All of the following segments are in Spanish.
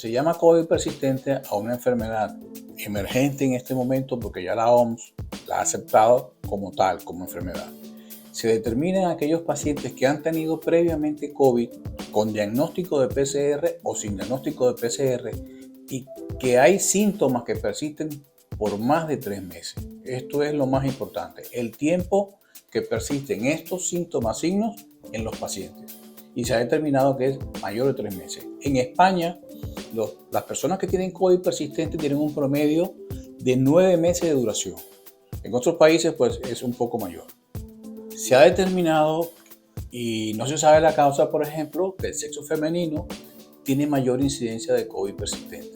Se llama COVID persistente a una enfermedad emergente en este momento porque ya la OMS la ha aceptado como tal, como enfermedad. Se determinan aquellos pacientes que han tenido previamente COVID con diagnóstico de PCR o sin diagnóstico de PCR y que hay síntomas que persisten por más de 3 meses. Esto es lo más importante, el tiempo que persisten estos síntomas, signos en los pacientes. Y se ha determinado que es mayor de 3 meses. En España, las personas que tienen COVID persistente tienen un promedio de 9 meses de duración. En otros países, pues, es un poco mayor. Se ha determinado, y no se sabe la causa, por ejemplo, que el sexo femenino tiene mayor incidencia de COVID persistente.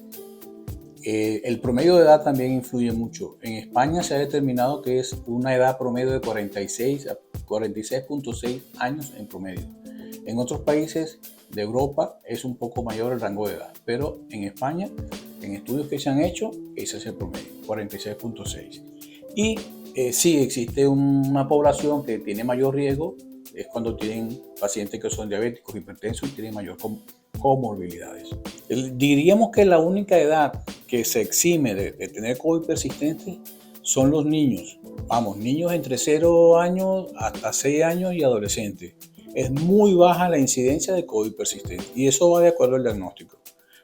El promedio de edad también influye mucho. En España se ha determinado que es una edad promedio de 46 a 46.6 años en promedio. En otros países de Europa es un poco mayor el rango de edad, pero en España, en estudios que se han hecho, ese es el promedio, 46.6. Y sí existe una población que tiene mayor riesgo, es cuando tienen pacientes que son diabéticos, hipertensos y tienen mayor comorbilidades. Diríamos que la única edad que se exime de tener COVID persistente son los niños. Vamos, niños entre 0 años hasta 6 años y adolescentes. Es muy baja la incidencia de COVID persistente y eso va de acuerdo al diagnóstico.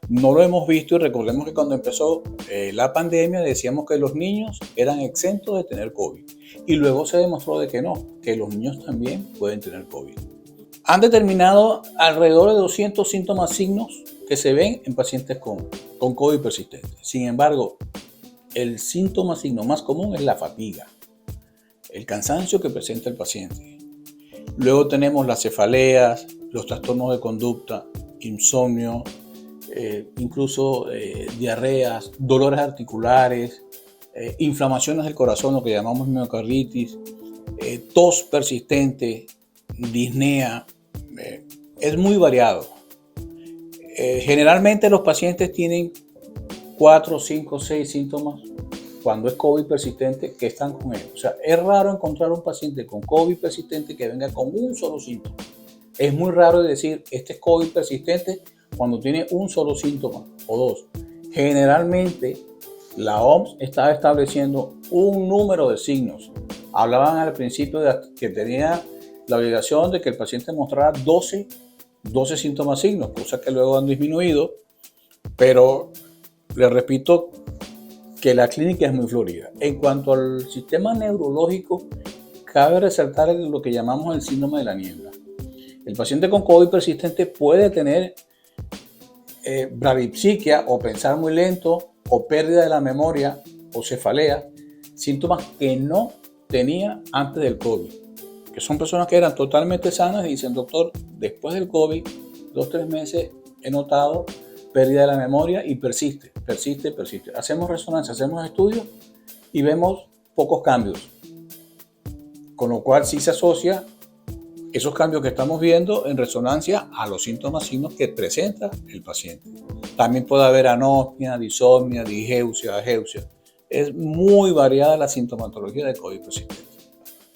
No lo hemos visto y recordemos que cuando empezó la pandemia decíamos que los niños eran exentos de tener COVID y luego se demostró de que no, que los niños también pueden tener COVID. Han determinado alrededor de 200 síntomas, signos que se ven en pacientes con COVID persistente. Sin embargo, el síntoma, signo más común es la fatiga, el cansancio que presenta el paciente. Luego tenemos las cefaleas, los trastornos de conducta, insomnio, incluso diarreas, dolores articulares, inflamaciones del corazón, lo que llamamos miocarditis, tos persistente, disnea. Es muy variado. Generalmente los pacientes tienen 4, 5, 6 síntomas cuando es COVID persistente que están con él. O sea, es raro encontrar un paciente con COVID persistente que venga con un solo síntoma. Es muy raro decir, este es COVID persistente cuando tiene un solo síntoma o dos. Generalmente, la OMS está estableciendo un número de signos. Hablaban al principio de que tenía la obligación de que el paciente mostrara 12 síntomas, signos, cosas que luego han disminuido, pero les repito que la clínica es muy florida. En cuanto al sistema neurológico, cabe resaltar lo que llamamos el síndrome de la niebla. El paciente con COVID persistente puede tener bradipsiquia o pensar muy lento o pérdida de la memoria o cefalea, síntomas que no tenía antes del COVID, que son personas que eran totalmente sanas y dicen, doctor, después del COVID, 2-3 meses he notado pérdida de la memoria y persiste. Hacemos resonancia, hacemos estudios y vemos pocos cambios, con lo cual sí se asocia esos cambios que estamos viendo en resonancia a los síntomas, signos que presenta el paciente. También puede haber anosmia, disomnia, digeusia, ageusia. Es muy variada la sintomatología de COVID persistente.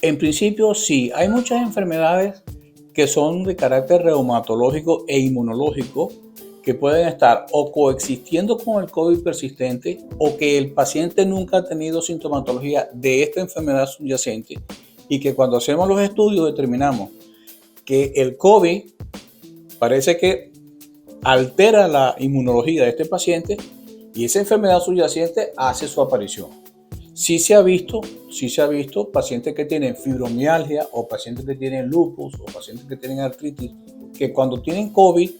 En principio, sí, hay muchas enfermedades que son de carácter reumatológico e inmunológico que pueden estar o coexistiendo con el COVID persistente o que el paciente nunca ha tenido sintomatología de esta enfermedad subyacente y que cuando hacemos los estudios determinamos que el COVID parece que altera la inmunología de este paciente y esa enfermedad subyacente hace su aparición. Sí se ha visto pacientes que tienen fibromialgia o pacientes que tienen lupus o pacientes que tienen artritis que cuando tienen COVID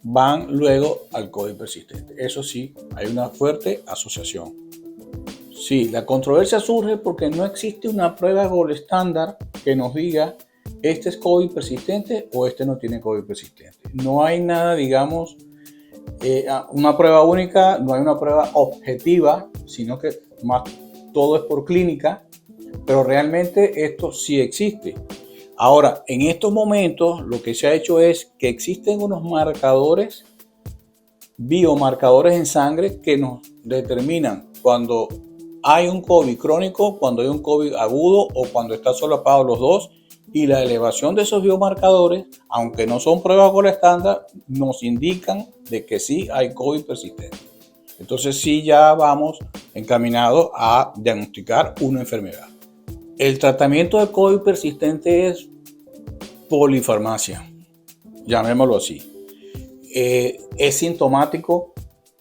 van luego al COVID persistente. Eso sí, hay una fuerte asociación. Sí, la controversia surge porque no existe una prueba gold estándar que nos diga este es COVID persistente o este no tiene COVID persistente. No hay nada, digamos, una prueba única, no hay una prueba objetiva, sino que más todo es por clínica, pero realmente esto sí existe. Ahora, en estos momentos lo que se ha hecho es que existen unos marcadores, biomarcadores en sangre que nos determinan cuando hay un COVID crónico, cuando hay un COVID agudo o cuando está solapado los dos Y la elevación de esos biomarcadores, aunque no son pruebas con estándar, nos indican de que sí hay COVID persistente. Entonces sí ya vamos encaminados a diagnosticar una enfermedad. El tratamiento de COVID persistente es polifarmacia, llamémoslo así. Es sintomático,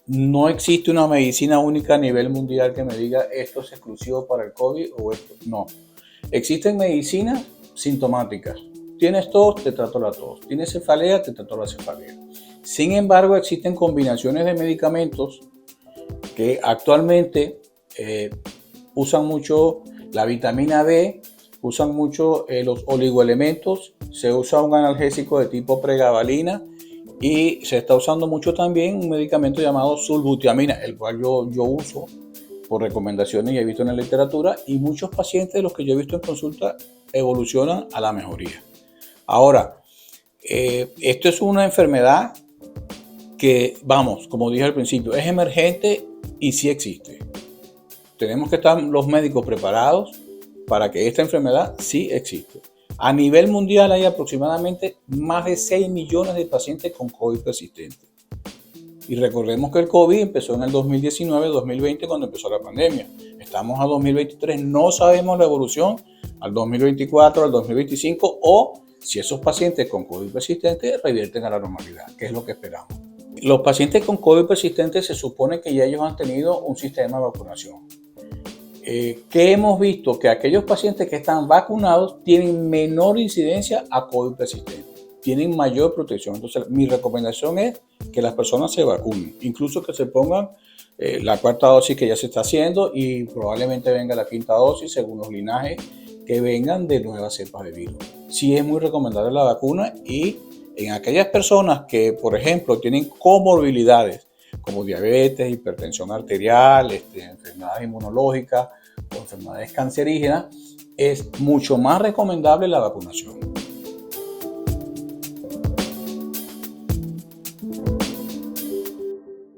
no existe una medicina única a nivel mundial que me diga esto es exclusivo para el COVID o esto. No, existen medicinas sintomáticas. Tienes tos, te trato la tos. Tienes cefalea, te trato la cefalea. Sin embargo, existen combinaciones de medicamentos que actualmente usan mucho la vitamina D, usan mucho los oligoelementos, se usa un analgésico de tipo pregabalina y se está usando mucho también un medicamento llamado sulbutiamina, el cual yo uso por recomendaciones y he visto en la literatura, y muchos pacientes de los que yo he visto en consulta evolucionan a la mejoría. Ahora, esto es una enfermedad que, vamos, como dije al principio, es emergente y sí existe. Tenemos que estar los médicos preparados para que esta enfermedad sí existe. A nivel mundial hay aproximadamente más de 6 millones de pacientes con COVID persistente. Y recordemos que el COVID empezó en el 2019-2020 cuando empezó la pandemia. Estamos a 2023, no sabemos la evolución al 2024, al 2025 o si esos pacientes con COVID persistente revierten a la normalidad, que es lo que esperamos. Los pacientes con COVID persistente se supone que ya ellos han tenido un sistema de vacunación. ¿Qué hemos visto? Que aquellos pacientes que están vacunados tienen menor incidencia a COVID persistente, tienen mayor protección. Entonces, mi recomendación es que las personas se vacunen, incluso que se pongan la cuarta dosis que ya se está haciendo y probablemente venga la quinta dosis según los linajes que vengan de nuevas cepas de virus. Sí es muy recomendable la vacuna y en aquellas personas que, por ejemplo, tienen comorbilidades como diabetes, hipertensión arterial, enfermedades inmunológicas o enfermedades cancerígenas, es mucho más recomendable la vacunación.